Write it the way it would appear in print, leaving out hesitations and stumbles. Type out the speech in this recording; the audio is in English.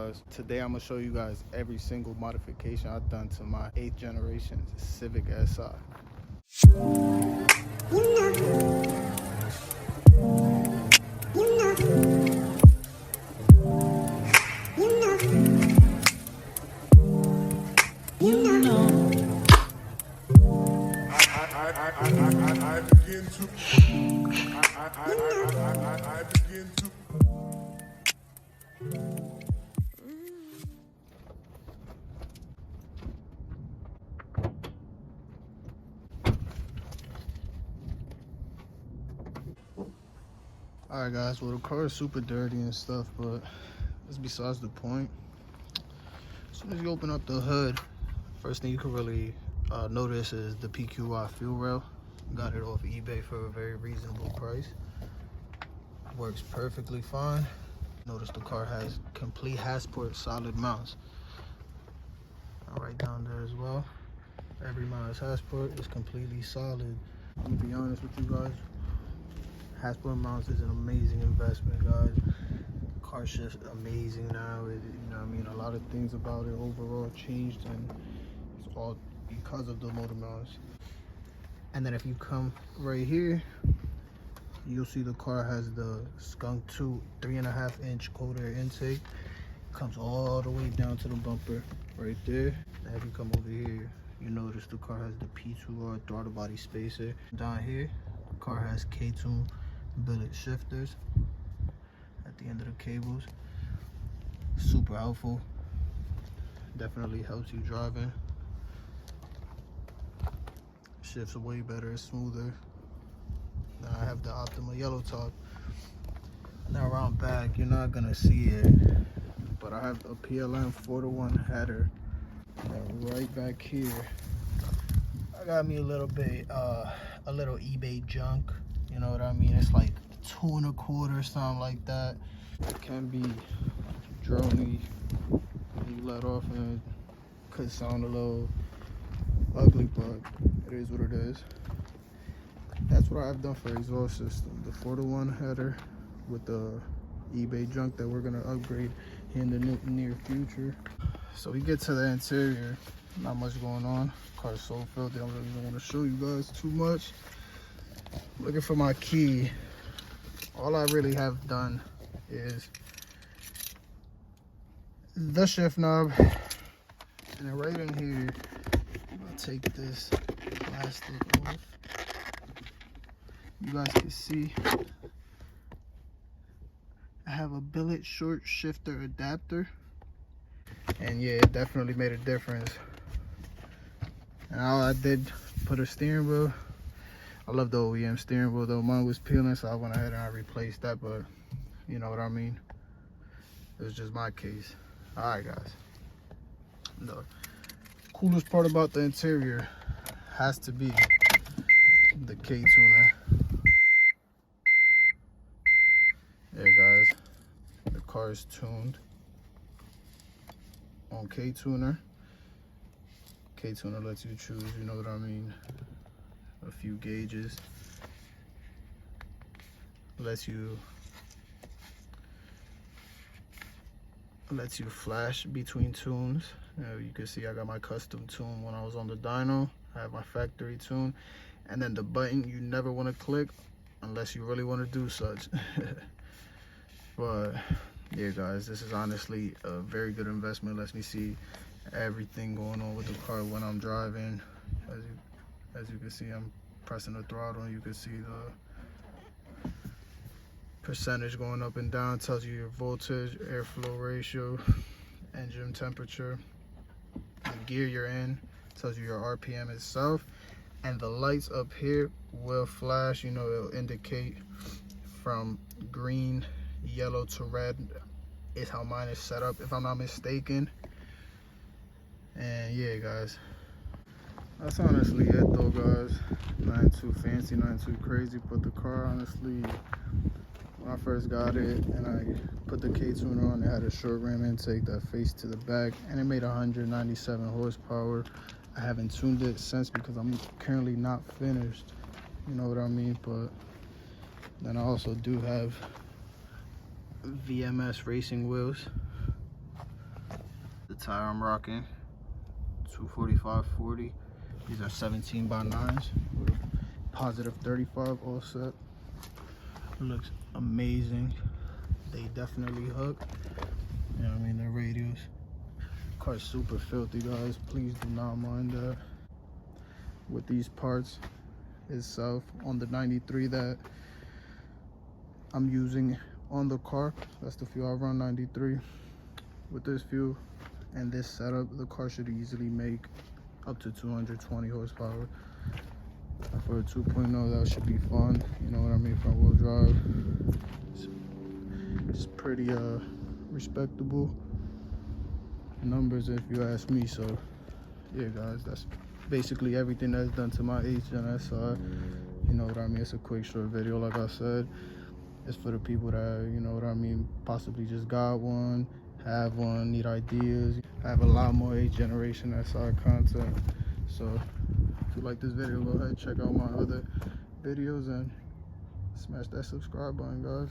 guys? Today I'm gonna show you guys every single modification I've done to my 8th generation Civic Si. Alright guys, well the car is super dirty and stuff, but that's besides the point. As soon as you open up the hood, first thing you can really notice is the PQY Fuel rail. Got it off eBay for a very reasonable price. Works perfectly fine. Notice the car has complete Hasport solid mounts. Right down there as well. Every mount is Hasport, is completely solid. I'm gonna be honest with you guys. Hasport Mounts is an amazing investment, guys. Car shift's amazing now. You know what I mean? A lot of things about it overall changed, and it's all because of the motor mounts. And then if you come right here, you'll see the car has the Skunk 2 3.5-inch cold air intake. Comes all the way down to the bumper right there. And if you come over here, you notice the car has the P2R throttle body spacer. Down here, the car has Ktuned billet shifters at the end of the cables. Super helpful. Definitely helps you driving. Shifts way better, smoother. Now I have the Optima Yellow top. Now around back, you're not gonna see it, but I have a PLM 4-to-1 header. And right back here, I got me a little bit, a little eBay junk. You know what I mean? It's like 2 1/4, something like that. It can be drony when you let off, and it could sound a little ugly, but it is what it is. That's what I've done for exhaust system. The 4-to-1 header with the eBay junk that we're gonna upgrade in the near future. So we get to the interior, not much going on. Car's so filthy, I don't really want to show you guys too much. Looking for my key. All I really have done is the shift knob, and then right in here, I'm gonna take this plastic off. You guys can see I have a Billet short shifter adapter, and yeah, it definitely made a difference. And I did put a steering wheel. I love the OEM steering wheel though. Mine was peeling, so I went ahead and I replaced that, but you know what I mean. It was just my case. Alright guys, the coolest part about the interior has to be the KTuner. There guys, the car is tuned on KTuner. KTuner lets you choose, you know what I mean, a few gauges. Lets you flash between tunes. You can see I got my custom tune when I was on the dyno. I have my factory tune, and then the button you never want to click unless you really want to do such. But yeah guys, this is honestly a very good investment. Lets me see everything going on with the car when I'm driving. As you can see, I'm pressing the throttle, and you can see the percentage going up and down. Tells you your voltage, airflow ratio, engine temperature, the gear you're in. Tells you your RPM itself, and the lights up here will flash. You know, it'll indicate from green, yellow to red is how mine is set up, if I'm not mistaken. And yeah guys, that's honestly it though guys. Nothing too fancy, nothing too crazy, but the car honestly, when I first got it and I put the KTuner on, it had a short ram intake that faced to the back, and it made 197 horsepower. I haven't tuned it since because I'm currently not finished, you know what I mean. But then I also do have VMS racing wheels. tire I'm rocking, 245/40. These are 17x9s with a positive 35 offset. It looks amazing. They definitely hook. You know what I mean? Their radius. Car's super filthy, guys. Please do not mind that. With these parts itself on the 93 that I'm using on the car, that's the fuel I run, 93. With this fuel and this setup, the car should easily make up to 220 horsepower. For a 2.0, that should be fun. You know what I mean? Front wheel drive. It's pretty respectable numbers if you ask me. So yeah, guys, that's basically everything that's done to my Gen Si. You know what I mean? It's a quick short video, like I said. It's for the people that, you know what I mean, possibly just got one, have one, need ideas. I have a lot more Generation Si content. So if you like this video, go ahead, check out my other videos and smash that subscribe button, guys.